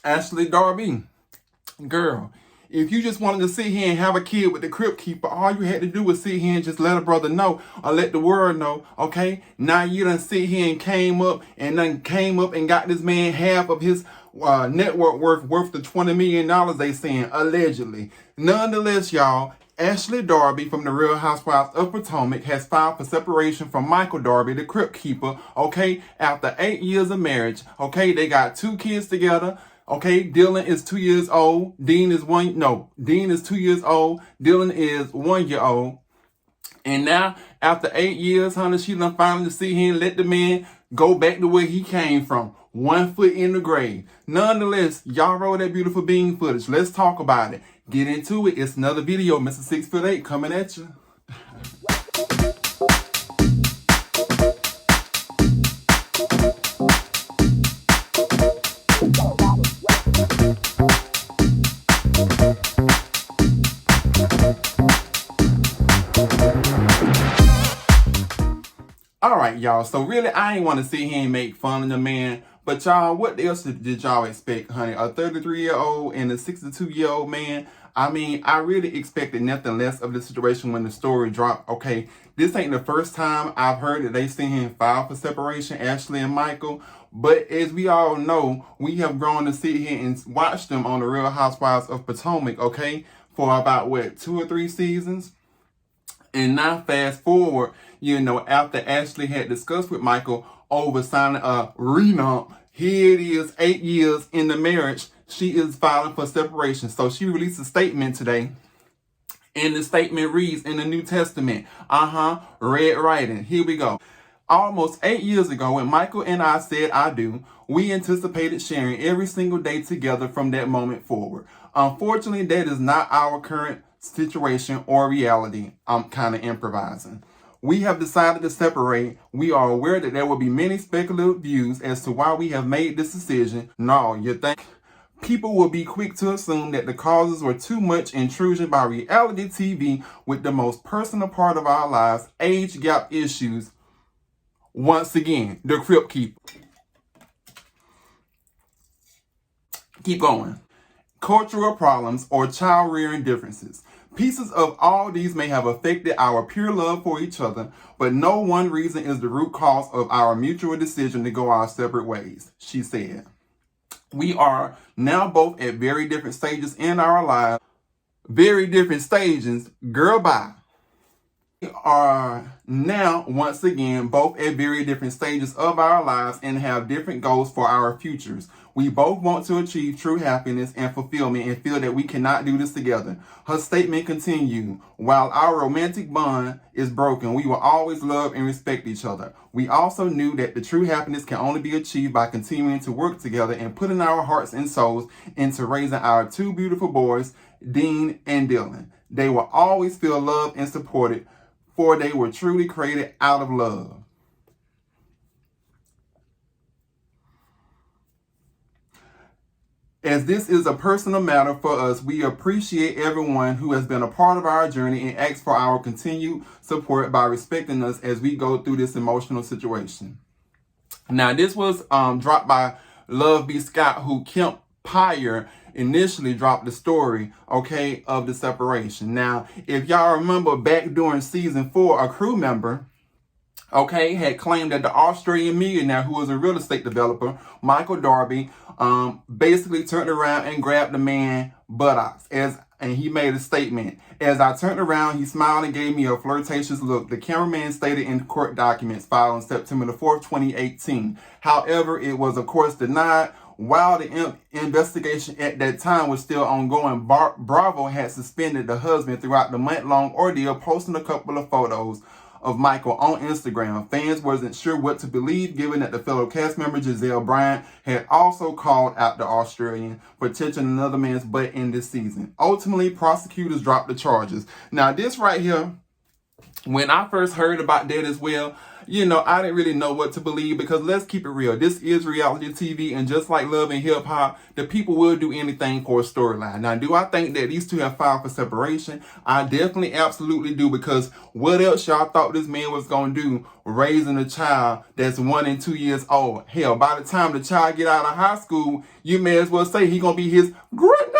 Ashley Darby, girl, if you just wanted to sit here and have a kid with the crypt keeper, all you had to do was sit here and just let a brother know or let the world know, okay? Now you done sit here and came up and got this man half of his network worth the $20 million, they saying, allegedly. Nonetheless, y'all, Ashley Darby from the Real Housewives of Potomac has filed for separation from Michael Darby, the crypt keeper, okay? After 8 years of marriage, okay? They got 2 kids together. Okay, Dylan is 2 years old. Dean is 2 years old. Dylan is 1 year old. And now, after 8 years, honey, she done finally see him and let the man go back to where he came from. 1 foot in the grave. Nonetheless, y'all roll that beautiful bean footage. Let's talk about it. Get into it. It's another video, Mr. 6'8", coming at you. Alright, y'all, so really I ain't want to sit here and make fun of the man, but y'all, what else did y'all expect, honey? A 33-year-old and a 62-year-old man? I mean, I really expected nothing less of the situation when the story dropped, okay? This ain't the first time I've heard that they seen him file for separation, Ashley and Michael, but as we all know, we have grown to sit here and watch them on the Real Housewives of Potomac, okay? For about, 2 or 3 seasons? And now fast forward, after Ashley had discussed with Michael over signing a renump, here it is 8 years in the marriage, she is filing for separation. So she released a statement today. And the statement reads in the New Testament, red writing. Here we go. Almost 8 years ago, when Michael and I said I do, we anticipated sharing every single day together from that moment forward. Unfortunately, that is not our current situation or reality. I'm kind of improvising. We have decided to separate. We are aware that there will be many speculative views as to why we have made this decision. No, you think people will be quick to assume that the causes were too much intrusion by reality TV with the most personal part of our lives, age gap issues. Once again, the crypt keeper. Keep going. Cultural problems or child rearing differences. Pieces of all these may have affected our pure love for each other, but no one reason is the root cause of our mutual decision to go our separate ways, she said. We are now both at very different stages in our lives. Very different stages. Girl, bye. We are now, once again, both at very different stages of our lives and have different goals for our futures. We both want to achieve true happiness and fulfillment and feel that we cannot do this together. Her statement continued, while our romantic bond is broken, we will always love and respect each other. We also knew that the true happiness can only be achieved by continuing to work together and putting our hearts and souls into raising our 2 beautiful boys, Dean and Dylan. They will always feel loved and supported, for they were truly created out of love. As this is a personal matter for us, we appreciate everyone who has been a part of our journey and ask for our continued support by respecting us as we go through this emotional situation. Now, this was dropped by Love B. Scott, who Kemp Pyre initially dropped the story, okay, of the separation. Now, if y'all remember back during season 4, a crew member, okay, had claimed that the Australian millionaire who was a real estate developer, Michael Darby, basically turned around and grabbed the man buttocks and he made a statement. As I turned around, he smiled and gave me a flirtatious look. The cameraman stated in court documents filed on September the 4th, 2018. However, it was of course denied. While the investigation at that time was still ongoing, Bravo had suspended the husband throughout the month-long ordeal, posting a couple of photos of Michael on Instagram. Fans wasn't sure what to believe, given that the fellow cast member Giselle Bryant had also called out the Australian for touching another man's butt in this season. Ultimately, prosecutors dropped the charges. Now, this right here When I first heard about that as well, I didn't really know what to believe, because let's keep it real. This is reality TV, and just like Love and Hip Hop, the people will do anything for a storyline. Now, do I think that these two have filed for separation? I definitely absolutely do, because what else y'all thought this man was going to do raising a child that's 1 and 2 years old? Hell, by the time the child get out of high school, you may as well say he going to be his granddaddy.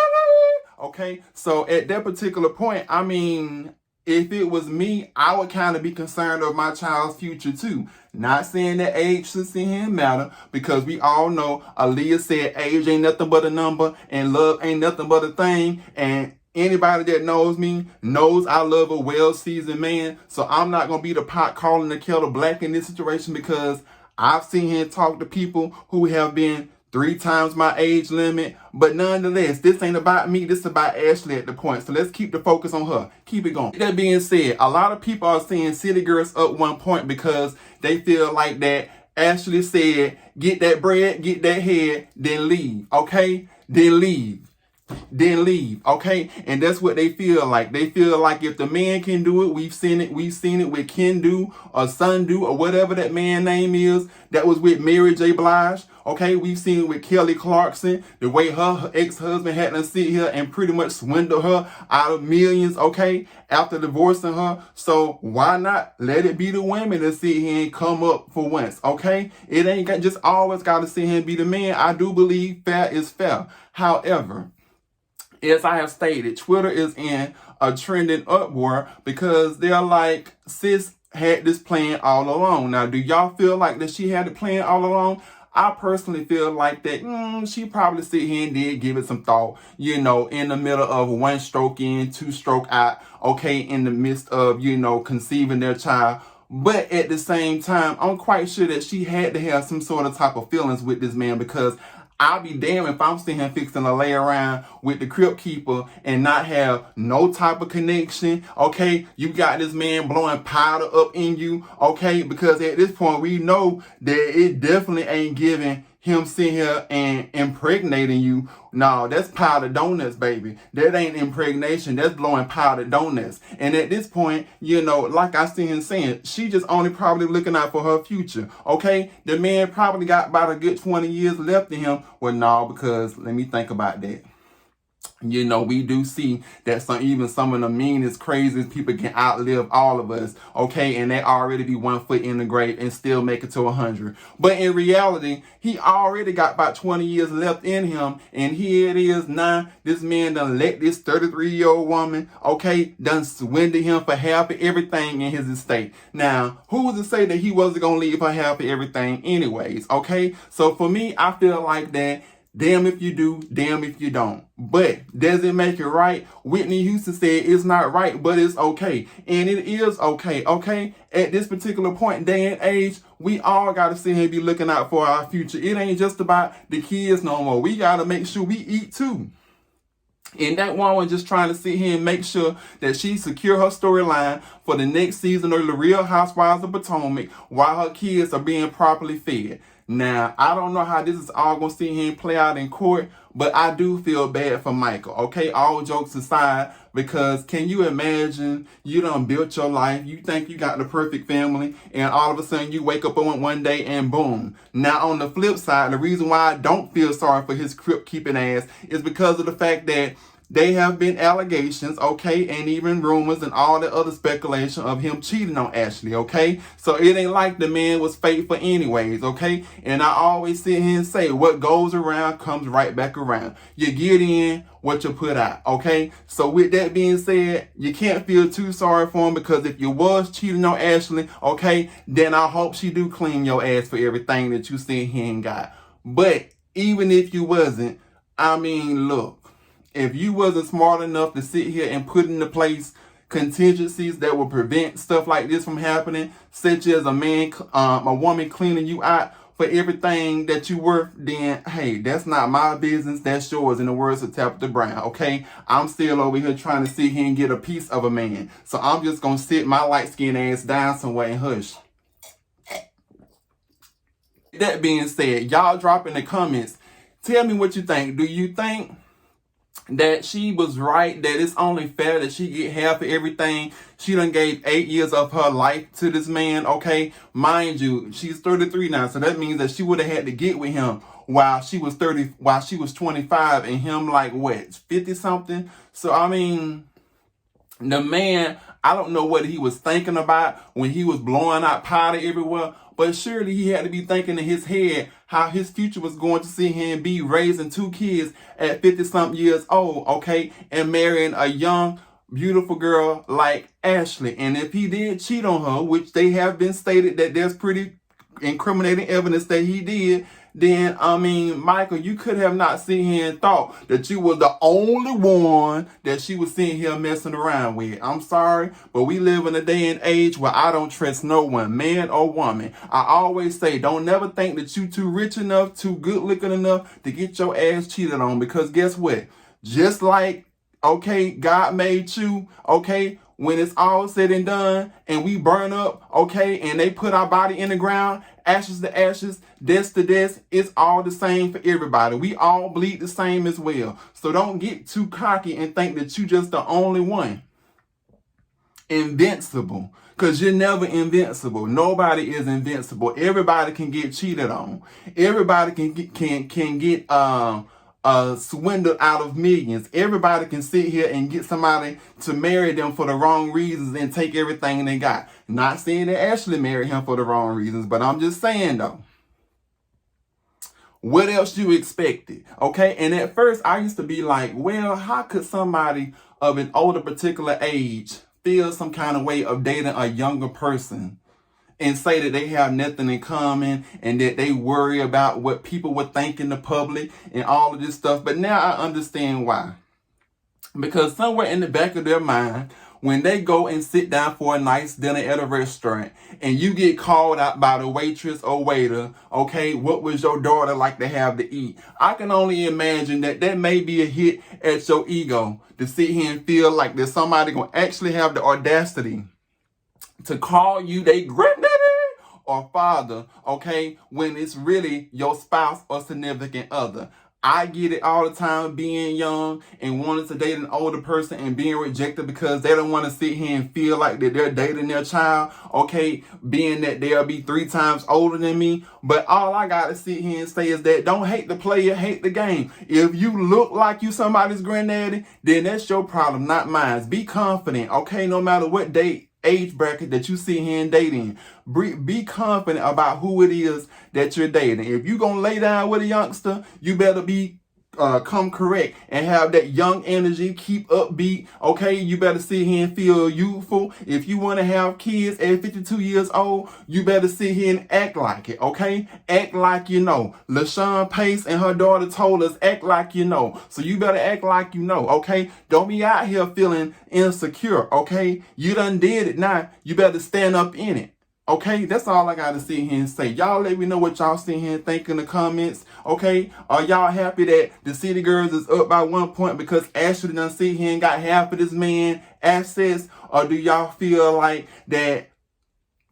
Okay, so at that particular point, I mean, if it was me, I would kind of be concerned of my child's future too. Not saying that age should see him matter, because we all know Aaliyah said age ain't nothing but a number and love ain't nothing but a thing. And anybody that knows me knows I love a well-seasoned man. So I'm not going to be the pot calling the kettle black in this situation, because I've seen him talk to people who have been 3 times my age limit. But nonetheless, this ain't about me. This is about Ashley at the point. So let's keep the focus on her. Keep it going. That being said, a lot of people are saying City Girls up 1 point because they feel like that Ashley said, get that bread, get that head, then leave. Okay? Then leave, okay? And that's what they feel like. They feel like if the man can do it, we've seen it with Ken Do or Sun Do or whatever that man name is that was with Mary J. Blige, okay? We've seen it with Kelly Clarkson, the way her ex-husband had to sit here and pretty much swindle her out of millions, okay, after divorcing her. So why not let it be the women that sit here and come up for once, okay? It ain't just always got to sit here and be the man. I do believe fair is fair. However, as I have stated, Twitter is in a trending uproar because they're like, sis had this plan all along. Now, do y'all feel like that she had it planned all along? I personally feel like that she probably sit here and did give it some thought, in the middle of 1 stroke in, 2 stroke out, okay, in the midst of, conceiving their child. But at the same time, I'm quite sure that she had to have some sort of type of feelings with this man, because I'll be damned if I'm sitting here fixing to lay around with the crypt keeper and not have no type of connection, okay? You got this man blowing powder up in you, okay? Because at this point, we know that it definitely ain't giving him sitting here and impregnating you. No, that's powdered donuts, baby. That ain't impregnation. That's blowing powdered donuts. And at this point, like I seen him saying, she just only probably looking out for her future, okay? The man probably got about a good 20 years left in him. Well, no, because let me think about that. We do see that some of the meanest, craziest people can outlive all of us, okay? And they already be 1 foot in the grave and still make it to 100. But in reality, he already got about 20 years left in him. And here it is now, this man done let this 33-year-old woman, okay, done swindle him for half of everything in his estate. Now, who was to say that he wasn't going to leave her half of everything anyways, okay? So for me, I feel like that, damn if you do, damn if you don't. But does it make it right? Whitney Houston said it's not right, but it's okay. And it is okay, okay? At this particular point, day and age, we all got to sit here and be looking out for our future. It ain't just about the kids no more. We got to make sure we eat too. And that woman just trying to sit here and make sure that she secure her storyline for the next season of The Real Housewives of Potomac while her kids are being properly fed. Now, I don't know how this is all going to sit here and play out in court, but I do feel bad for Michael, okay? All jokes aside, because can you imagine you done built your life, you think you got the perfect family, and all of a sudden you wake up on one day and boom. Now, on the flip side, the reason why I don't feel sorry for his crypt-keeping ass is because of the fact that they have been allegations, okay, and even rumors and all the other speculation of him cheating on Ashley, okay? So it ain't like the man was faithful anyways, okay? And I always sit here and say, what goes around comes right back around. You get in what you put out, okay? So with that being said, you can't feel too sorry for him, because if you was cheating on Ashley, okay, then I hope she do clean your ass for everything that you said he ain't got. But even if you wasn't, I mean, look. If you wasn't smart enough to sit here and put into place contingencies that will prevent stuff like this from happening, such as a woman cleaning you out for everything that you worth, then hey, that's not my business, that's yours, in the words of Tabitha Brown, okay? I'm still over here trying to sit here and get a piece of a man. So I'm just gonna sit my light-skinned ass down somewhere and hush. That being said, y'all drop in the comments, tell me what you think. Do you think that she was right, that it's only fair that she get half of everything. She done gave 8 years of her life to this man, okay? Mind you, she's 33 now, so that means that she would have had to get with him while she was 25, and him like what, 50 something? So I mean, the man, I don't know what he was thinking about when he was blowing out powder everywhere, but surely he had to be thinking in his head how his future was going to see him be raising 2 kids at 50-something years old, okay, and marrying a young, beautiful girl like Ashley. And if he did cheat on her, which they have been stated that there's pretty incriminating evidence that he did, then, I mean, Michael, you could have not seen here and thought that you were the only one that she was seeing here messing around with. I'm sorry, but we live in a day and age where I don't trust no one, man or woman. I always say, don't never think that you too rich enough, too good looking enough to get your ass cheated on, because guess what? Just like, okay, God made you, okay, when it's all said and done and we burn up, okay, and they put our body in the ground, ashes to ashes, death to death, it's all the same for everybody. We all bleed the same as well. So don't get too cocky and think that you just the only one. Invincible. Because you're never invincible. Nobody is invincible. Everybody can get cheated on. Everybody can get swindled out of millions. Everybody can sit here and get somebody to marry them for the wrong reasons and take everything they got. Not saying that Ashley married him for the wrong reasons, but I'm just saying though, what else you expected? Okay, and at first I used to be like, well, how could somebody of an older particular age feel some kind of way of dating a younger person and say that they have nothing in common and that they worry about what people would think in the public and all of this stuff? But now I understand why. Because somewhere in the back of their mind, when they go and sit down for a nice dinner at a restaurant and you get called out by the waitress or waiter, okay, what was your daughter like to have to eat? I can only imagine that that may be a hit at your ego to sit here and feel like there's somebody going to actually have the audacity to call you their granddaddy or father, okay, when it's really your spouse or significant other. I get it all the time being young and wanting to date an older person and being rejected because they don't want to sit here and feel like that they're dating their child, okay, being that they'll be 3 times older than me. But all I got to sit here and say is that don't hate the player, hate the game. If you look like you somebody's granddaddy, then that's your problem, not mine. Be confident, okay, no matter what age bracket that you see here and dating. Be confident about who it is that you're dating. If you're going to lay down with a youngster, you better be come correct and have that young energy, keep upbeat, okay? You better sit here and feel youthful. If you want to have kids at 52 years old, you better sit here and act like it, okay? Act like you know. LaShawn Pace and her daughter told us, act like you know. So you better act like you know, okay? Don't be out here feeling insecure, okay? You done did it now. You better stand up in it. Okay, that's all I got to sit here and say. Y'all let me know what y'all sit here and think in the comments. Okay, are y'all happy that the City Girls is up by 1 point because Ashley done sit here and got half of this man assets? Or do y'all feel like that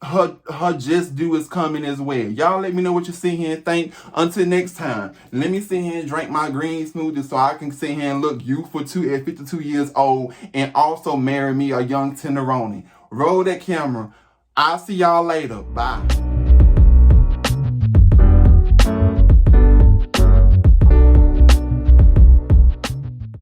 her just due is coming as well? Y'all let me know what you sit here and think. Until next time, let me sit here and drink my green smoothie so I can sit here and look youthful too at 52 years old and also marry me a young tenderoni. Roll that camera. I'll see y'all later. Bye.